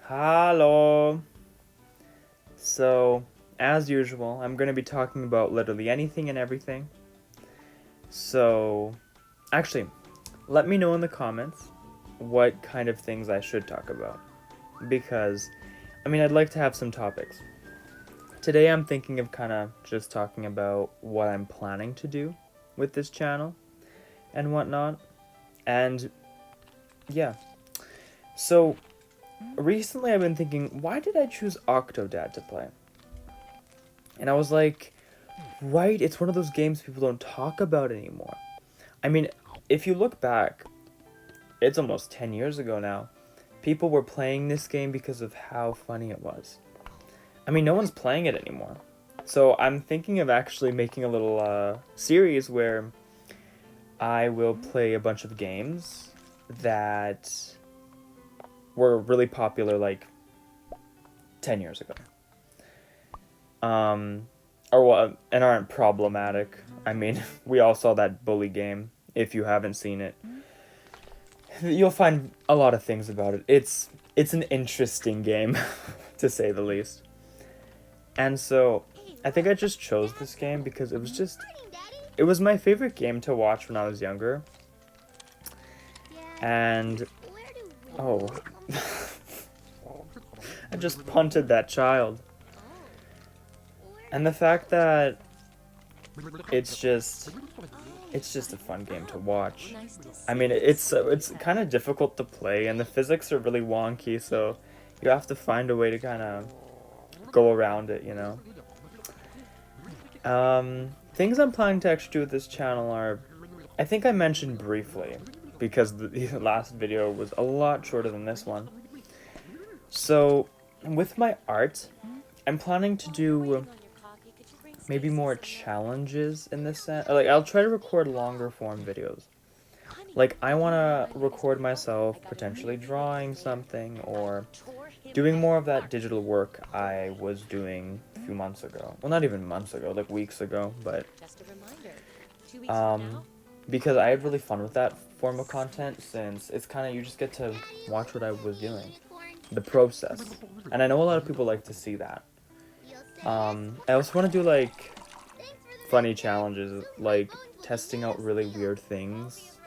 Hello. So, as usual, I'm going to be talking about literally anything and everything. So, actually, let me know in the comments what kind of things I should talk about. Because, I'd like to have some topics. Today I'm thinking of kind of just talking about what I'm planning to do with this channel and whatnot. And, yeah. So, recently I've been thinking, why did I choose Octodad to play? And I was like, right, it's one of those games people don't talk about anymore. If you look back, it's almost 10 years ago now. People were playing this game because of how funny it was. No one's playing it anymore. So I'm thinking of actually making a little series where I will play a bunch of games that were really popular like 10 years ago. And aren't problematic. We all saw that bully game. If you haven't seen it, you'll find a lot of things about it. It's an interesting game, to say the least. And so, I think I just chose this game because it was my favorite game to watch when I was younger. And, oh, I just punted that child. And the fact that it's just a fun game to watch. It's kind of difficult to play, and the physics are really wonky, so you have to find a way to kind of go around it, you know? Things I'm planning to actually do with this channel are, I think I mentioned briefly, because the last video was a lot shorter than this one. So, with my art, I'm planning to do maybe more challenges in this sense. Like, I'll try to record longer form videos. Like, I want to record myself potentially drawing something or doing more of that digital work I was doing a few months ago. Well, not even months ago, like weeks ago, but because I had really fun with that form of content, since it's kind of, you just get to watch what I was doing, the process. And I know a lot of people like to see that. I also want to do like funny challenges, like testing out really weird things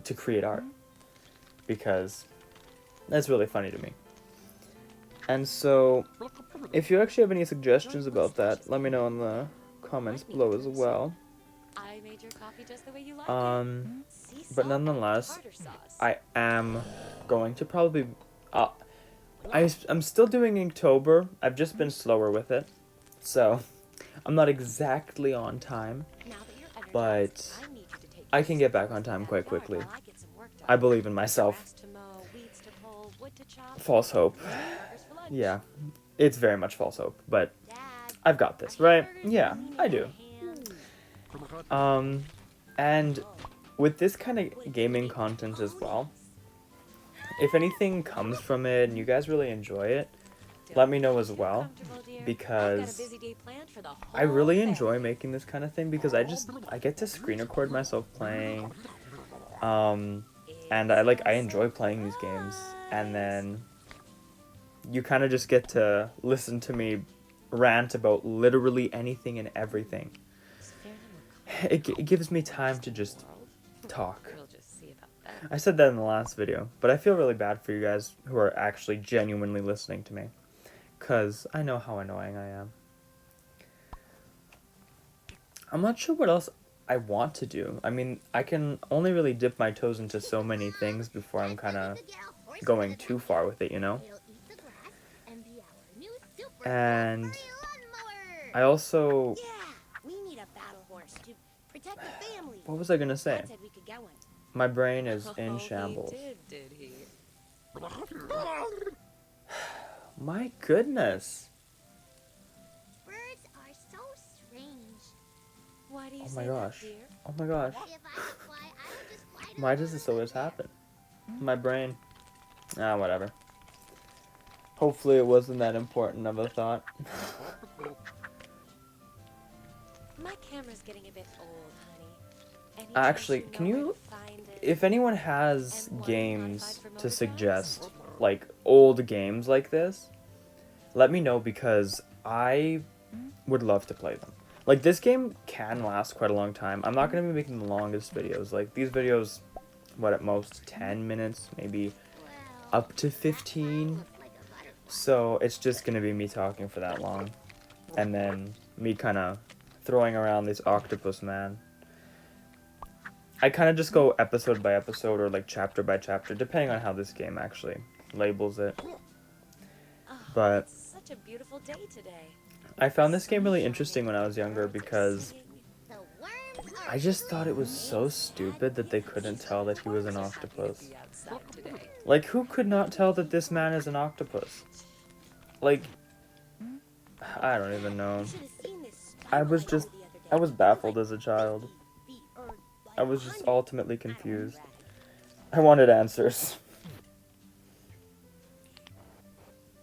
to create art, because that's really funny to me. And so, if you actually have any suggestions about that, let me know in the comments below as well. But nonetheless, I am going to probably, I'm still doing Inktober. I've just been slower with it, so I'm not exactly on time, but I can get back on time quite quickly. I believe in myself. False hope. Yeah, it's very much false hope, but I've got this, right? Yeah, I do. And with this kind of gaming content as well, if anything comes from it and you guys really enjoy it, let me know as well, because I really enjoy making this kind of thing, because I get to screen record myself playing, and I enjoy playing these games, and then you kind of just get to listen to me rant about literally anything and everything. It gives me time to just talk. I said that in the last video, but I feel really bad for you guys who are actually genuinely listening to me, because I know how annoying I am. I'm not sure what else I want to do. I can only really dip my toes into so many things before I'm kind of going too far with it, you know? And I also... What was I gonna say? My brain is in shambles. My goodness. Birds are so strange. Oh my gosh. Oh my gosh. Why does this always happen? My brain. Whatever. Hopefully it wasn't that important of a thought. My camera's getting a bit old, honey. Actually, can you... If anyone has games to suggest like old games like this, let me know because I would love to play them. Like, this game can last quite a long time. I'm not going to be making the longest videos. Like, these videos, what, at most 10 minutes, maybe Well, up to that 15. looks like a butterfly. So it's just going to be me talking for that long. And then me kind of throwing around this octopus man. I kind of just go episode by episode or like chapter by chapter, depending on how this game actually labels it. Oh, But it's such a beautiful day today. I found this game really interesting when I was younger because The worms are I just thought it was so stupid that they couldn't tell that he was an octopus. Be outside today. Like, who could not tell that this man is an octopus? Like, I don't even know. Should have seen this I was sparkle just, the other day. I was baffled as a child. the earth I was just ultimately confused. I wanted answers.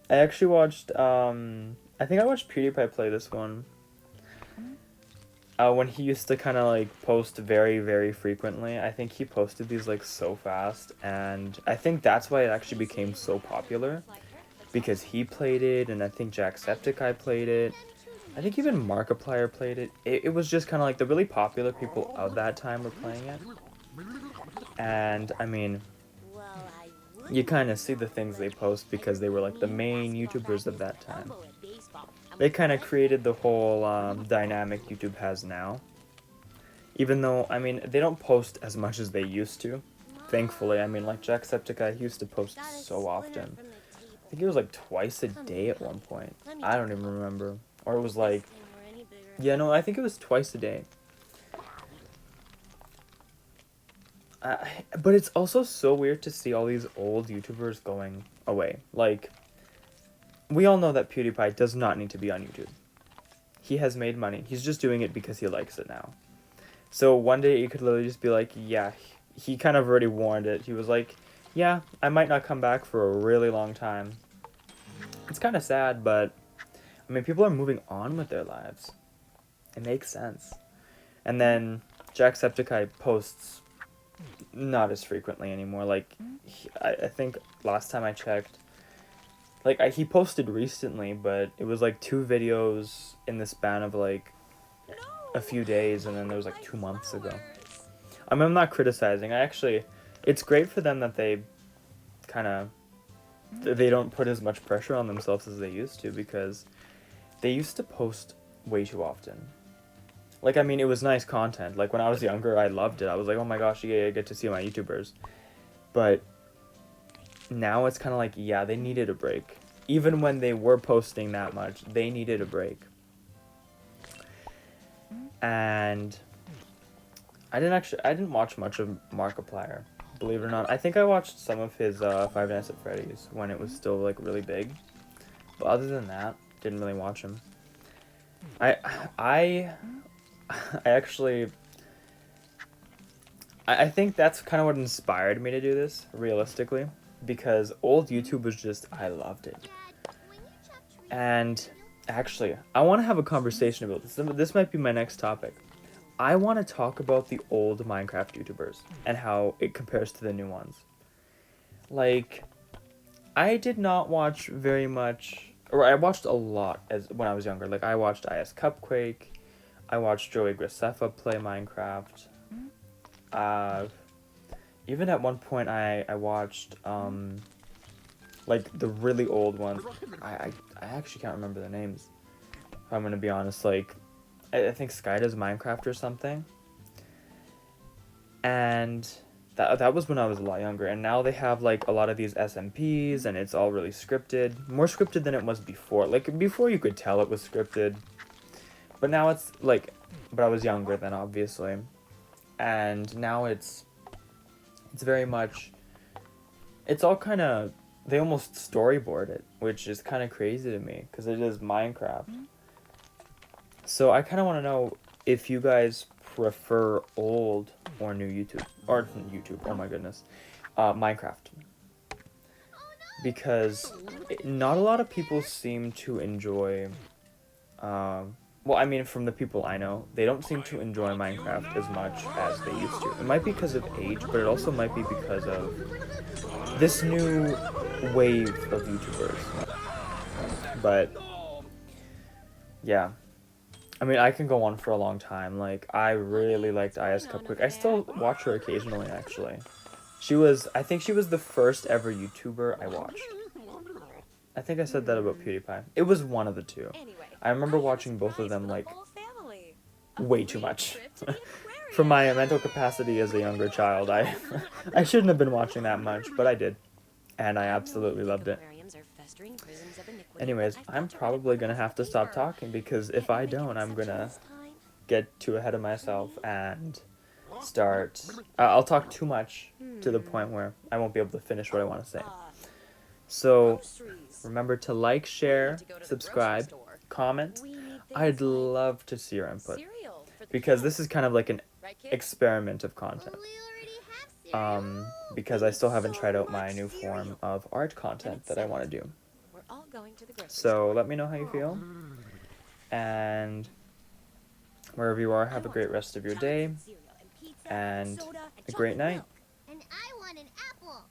I actually watched, I think I watched PewDiePie play this one. When he used to kind of like post very, very frequently. I think he posted these like so fast, and I think that's why it actually became so popular. Because he played it, and I think Jacksepticeye played it. I think even Markiplier played it. It was just kind of like the really popular people of that time were playing it. And, I mean, Well, I would you kind of see the things they post because they were like the main YouTubers of that time. They kind of created the whole dynamic YouTube has now. Even though, I mean, they don't post as much as they used to. Thankfully, I mean, like Jacksepticeye, he used to post so often. I think it was like twice a day at one point. I don't even remember. Or it was like, yeah, no, I think it was twice a day. But it's also so weird to see all these old YouTubers going away. Like, we all know that PewDiePie does not need to be on YouTube. He has made money. He's just doing it because he likes it now. So one day you could literally just be like, yeah, he kind of already warned it. He was like, yeah, I might not come back for a really long time. It's kind of sad, but, I mean, people are moving on with their lives. It makes sense. And then Jacksepticeye posts not as frequently anymore. Like, I think last time I checked, like, he posted recently, but it was like 2 videos in the span of like a few days, and then there was like 2 months ago. I mean, I'm not criticizing. It's great for them that they kind of, they don't put as much pressure on themselves as they used to, because they used to post way too often. Like, I mean, it was nice content. Like, when I was younger, I loved it. I was like, oh my gosh, yeah, I get to see my YouTubers. But now it's kind of like, yeah, they needed a break. Even when they were posting that much, they needed a break. And I didn't watch much of Markiplier, believe it or not. I think I watched some of his Five Nights at Freddy's when it was still like really big. But other than that, didn't really watch him. I think that's kind of what inspired me to do this, realistically, because old YouTube was just, I loved it. And actually, I want to have a conversation about this. This might be my next topic. I want to talk about the old Minecraft YouTubers and how it compares to the new ones. Like, I did not watch very much, or I watched a lot when I was younger. Like, I watched IS Cupquake, I watched Joey Graceffa play Minecraft. Even at one point, I watched like the really old ones. I actually can't remember their names, if I'm gonna be honest. Like, I think Sky does Minecraft or something. And that was when I was a lot younger. And now they have like a lot of these SMPs, and it's all really scripted. More scripted than it was before. Like, before you could tell it was scripted. But now it's like, but I was younger then, obviously. And now it's very much, it's all kind of, they almost storyboard it, which is kind of crazy to me, because it is Minecraft. So I kind of want to know if you guys prefer old or new YouTube, oh my goodness, Minecraft. Because not a lot of people seem to enjoy, well, I mean, from the people I know, they don't seem to enjoy Minecraft as much as they used to. It might be because of age, but it also might be because of this new wave of YouTubers. But yeah, I mean, I can go on for a long time. Like, I really liked Aya's Cupcake. I still watch her occasionally, actually. I think she was the first ever YouTuber I watched. I think I said that about PewDiePie. It was one of the two. Anyway, I remember have a watching both of surprise them, for the like, whole family. A way too free much. trip to the For my aquarium. mental capacity as a younger child, I shouldn't have been watching that much, but I did. And I absolutely loved it. Aquariums are festering prisons of iniquity, Anyways, but I've I'm got to probably write gonna up have to the stop paper. talking because if Can't I you make an don't, I'm exception gonna this time? get too ahead of myself and start. I'll talk too much to the point where I won't be able to finish what I want to say. So Groceries. remember to like, We share, need to go to the subscribe, grocery store. comment. We need things I'd like love to see your input cereal for the because kids. this is kind of like an Right, kids? experiment of content. We already have cereal. Because I still haven't So tried out my much new cereal. form of art content that I want to do. We're all going to the grocery So store. let me know how you feel. And wherever you are, have a great rest of your day Chocolate, cereal, and pizza, and soda, and a great chocolate night. milk. And I want an apple.